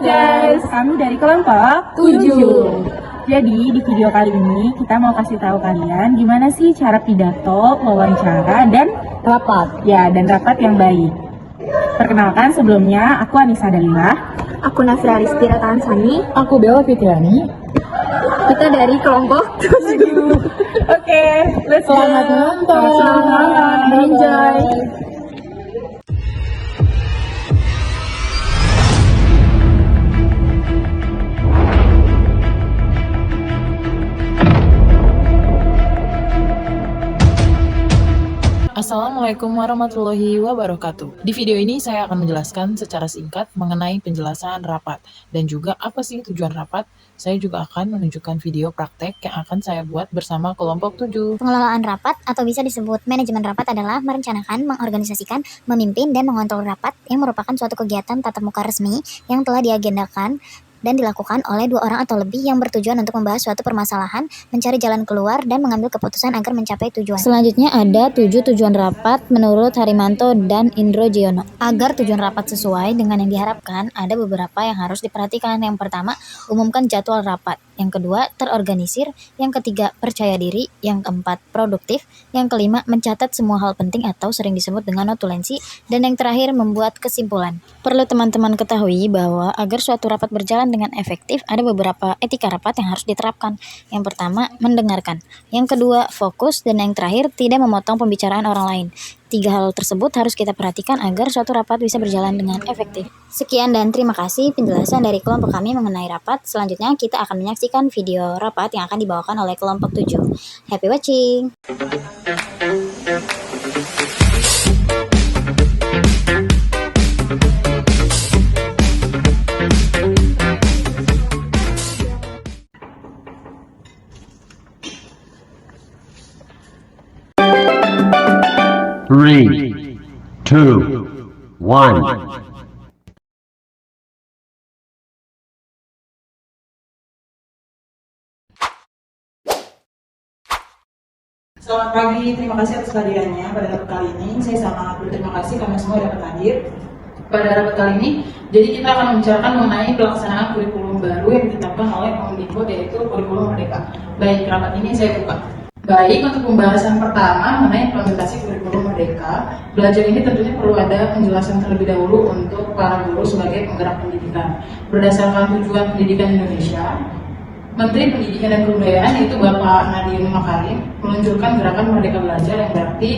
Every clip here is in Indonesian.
guys, kami dari kelompok 7. Jadi di video kali ini kita mau kasih tahu kalian gimana sih cara pidato, wawancara, dan rapat. Ya, dan rapat yang baik. Perkenalkan sebelumnya, aku Anissa Dalila. Aku Nafira Rizky Ratahansani. Aku Bella Fitriani. Kita dari kelompok 7. Oke, let's go. Selamat menonton. Selamat Enjoy. Assalamualaikum warahmatullahi wabarakatuh. Di video ini saya akan menjelaskan secara singkat mengenai penjelasan rapat dan juga apa sih tujuan rapat. Saya juga akan menunjukkan video praktek yang akan saya buat bersama kelompok 7. Pengelolaan rapat atau bisa disebut manajemen rapat adalah merencanakan, mengorganisasikan, memimpin, dan mengontrol rapat yang merupakan suatu kegiatan tatap muka resmi yang telah diagendakan dan dilakukan oleh 2 orang atau lebih yang bertujuan untuk membahas suatu permasalahan, mencari jalan keluar, dan mengambil keputusan agar mencapai tujuan. Selanjutnya ada 7 tujuan rapat menurut Harimanto dan Indro Jiono. Agar tujuan rapat sesuai dengan yang diharapkan, ada beberapa yang harus diperhatikan. Yang pertama, umumkan jadwal rapat. Yang kedua, terorganisir. Yang ketiga, percaya diri. Yang keempat, produktif. Yang kelima, mencatat semua hal penting atau sering disebut dengan notulensi. Dan yang terakhir, membuat kesimpulan. Perlu teman-teman ketahui bahwa agar suatu rapat berjalan dengan efektif, ada beberapa etika rapat yang harus diterapkan. Yang pertama, mendengarkan. Yang kedua, fokus. Dan yang terakhir, tidak memotong pembicaraan orang lain. 3 hal tersebut harus kita perhatikan agar suatu rapat bisa berjalan dengan efektif. Sekian dan terima kasih penjelasan dari kelompok kami mengenai rapat. Selanjutnya kita akan menyaksikan video rapat yang akan dibawakan oleh kelompok 7. Happy watching! Three, two, one. Selamat pagi, terima kasih atas kehadirannya pada rapat kali ini. Saya sangat berterima kasih karena semua dapat hadir pada rapat kali ini. Jadi kita akan membicarakan mengenai pelaksanaan kurikulum baru yang ditetapkan oleh Kemendikbud, yaitu kurikulum Merdeka. Baik, rapat ini saya buka. Baik, untuk pembahasan pertama mengenai implementasi kurikulum Merdeka, belajar ini tentunya perlu ada penjelasan terlebih dahulu untuk para guru sebagai penggerak pendidikan. Berdasarkan tujuan pendidikan Indonesia, Menteri Pendidikan dan Kebudayaan yaitu Bapak Nadiem Makarim meluncurkan gerakan Merdeka Belajar yang berarti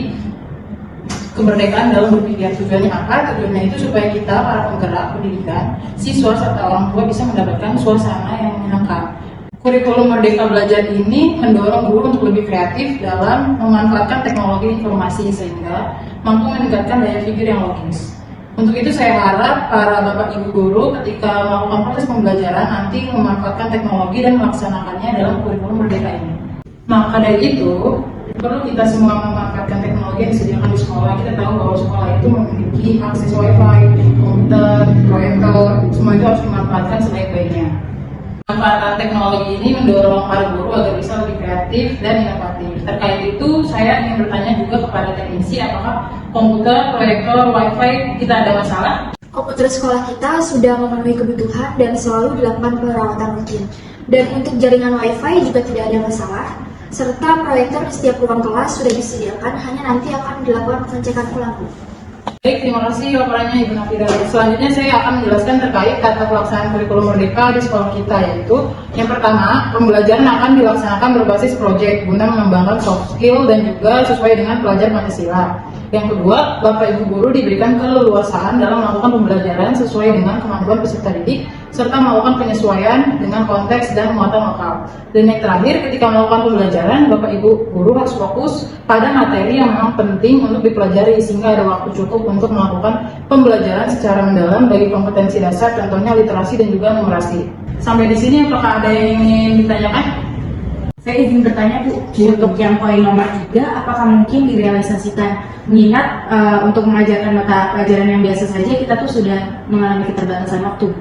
kemerdekaan dalam berpikir. Tujuannya apa? Tujuannya itu supaya kita para penggerak pendidikan, siswa serta orang tua bisa mendapatkan suasana yang menyenangkan. Kurikulum Merdeka Belajar ini mendorong guru untuk lebih kreatif dalam memanfaatkan teknologi informasi sehingga mampu meningkatkan daya pikir yang logis. Untuk itu saya harap para bapak ibu guru ketika melakukan proses pembelajaran nanti memanfaatkan teknologi dan melaksanakannya dalam kurikulum Merdeka ini. Maka dari itu, perlu kita semua memanfaatkan teknologi yang disediakan di sekolah. Kita tahu bahwa sekolah itu memiliki akses wifi, komputer, proyektor, semua itu harus dimanfaatkan sebaik-baiknya. Manfaatan teknologi ini mendorong para guru agar bisa lebih kreatif dan inovatif. Terkait itu, saya ingin bertanya juga kepada teknisi, apakah komputer, proyektor, wifi kita ada masalah? Komputer sekolah kita sudah memenuhi kebutuhan dan selalu dilakukan perawatan rutin. Dan untuk jaringan wifi juga tidak ada masalah. Serta proyektor di setiap ruang kelas sudah disediakan, hanya nanti akan dilakukan pengecekan ulang. Baik, terima kasih laporannya Ibu Nafira. Selanjutnya saya akan menjelaskan terkait tata pelaksanaan kurikulum Merdeka di sekolah kita, yaitu yang pertama, pembelajaran akan dilaksanakan berbasis proyek guna mengembangkan soft skill dan juga sesuai dengan pelajar Pancasila. Yang kedua, Bapak Ibu guru diberikan keleluasaan dalam melakukan pembelajaran sesuai dengan kemampuan peserta didik serta melakukan penyesuaian dengan konteks dan muatan lokal. Dan yang terakhir, ketika melakukan pembelajaran, Bapak Ibu guru harus fokus pada materi yang memang penting untuk dipelajari sehingga ada waktu cukup untuk melakukan pembelajaran secara mendalam bagi kompetensi dasar, contohnya literasi dan juga numerasi. Sampai di sini apakah ada yang ingin ditanyakan? Saya izin bertanya Bu, untuk yang poin nomor 3, apakah mungkin direalisasikan? Mengingat untuk mengajarkan mata pelajaran yang biasa saja kita tuh sudah mengalami keterbatasan waktu.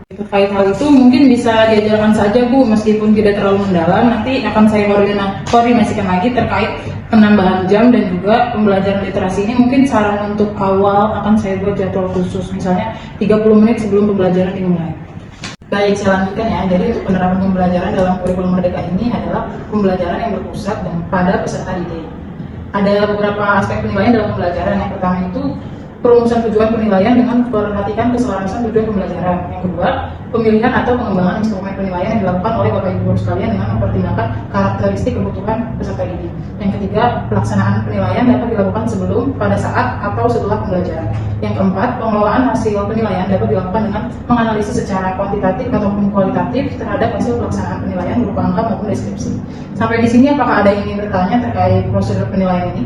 Terkait hal itu mungkin bisa diajarkan saja Bu, meskipun tidak terlalu mendalam. Nanti akan saya koordinasikan lagi terkait penambahan jam dan juga pembelajaran literasi ini. Mungkin saran untuk awal akan saya buat jadwal khusus, misalnya 30 menit sebelum pembelajaran dimulai. Baik, saya lanjutkan ya. Jadi untuk penerapan pembelajaran dalam kurikulum Merdeka ini adalah pembelajaran yang berpusat dan pada peserta didik. Ada beberapa aspek penilaian dalam pembelajaran. Yang pertama itu perumusan tujuan penilaian dengan memperhatikan keselarasan tujuan pembelajaran. Yang kedua, pemilihan atau pengembangan instrumen penilaian yang dilakukan oleh Bapak Ibu guru sekalian dengan mempertimbangkan karakteristik kebutuhan peserta didik. Yang ketiga, pelaksanaan penilaian dapat dilakukan sebelum, pada saat, atau setelah pembelajaran. Yang keempat, pengelolaan hasil penilaian dapat dilakukan dengan menganalisis secara kuantitatif ataupun kualitatif terhadap hasil pelaksanaan penilaian berupa angka maupun deskripsi. Sampai di sini apakah ada yang ingin bertanya terkait prosedur penilaian ini?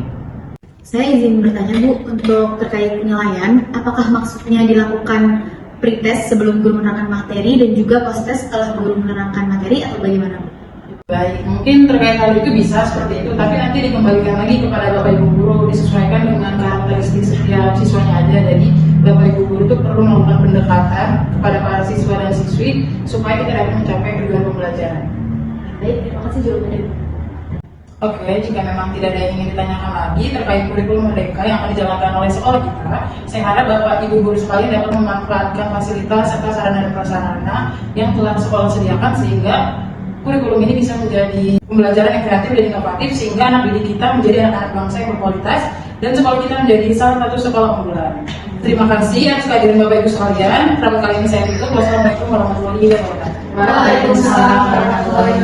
Saya izin bertanya Bu, untuk terkait penilaian, apakah maksudnya dilakukan pretest sebelum guru menerangkan materi dan juga post-test setelah guru menerangkan materi atau bagaimana Bu? Baik, mungkin terkait hal itu bisa seperti itu, tapi nanti dikembalikan lagi kepada Bapak Ibu guru, disesuaikan dengan karakteristik setiap siswanya aja. Jadi Bapak Ibu guru itu perlu melakukan pendekatan kepada para siswa dan siswi supaya kita dapat mencapai tujuan pembelajaran. Baik, terima kasih jawabannya Bu. Oke, jika memang tidak ada yang ingin ditanyakan lagi terkait kurikulum Merdeka yang akan dijalankan oleh sekolah kita, saya harap Bapak Ibu guru sekalian dapat memanfaatkan fasilitas serta sarana dan prasarana yang telah sekolah sediakan sehingga kurikulum ini bisa menjadi pembelajaran yang kreatif dan inovatif sehingga anak didik kita menjadi anak-anak bangsa yang berkualitas dan sekolah kita menjadi salah satu sekolah unggulan. Terima kasih atas kehadiran Bapak Ibu sekalian. Rapat kali ini saya tutup. Wassalamualaikum warahmatullahi wabarakatuh. Waalaikumsalam warahmatullahi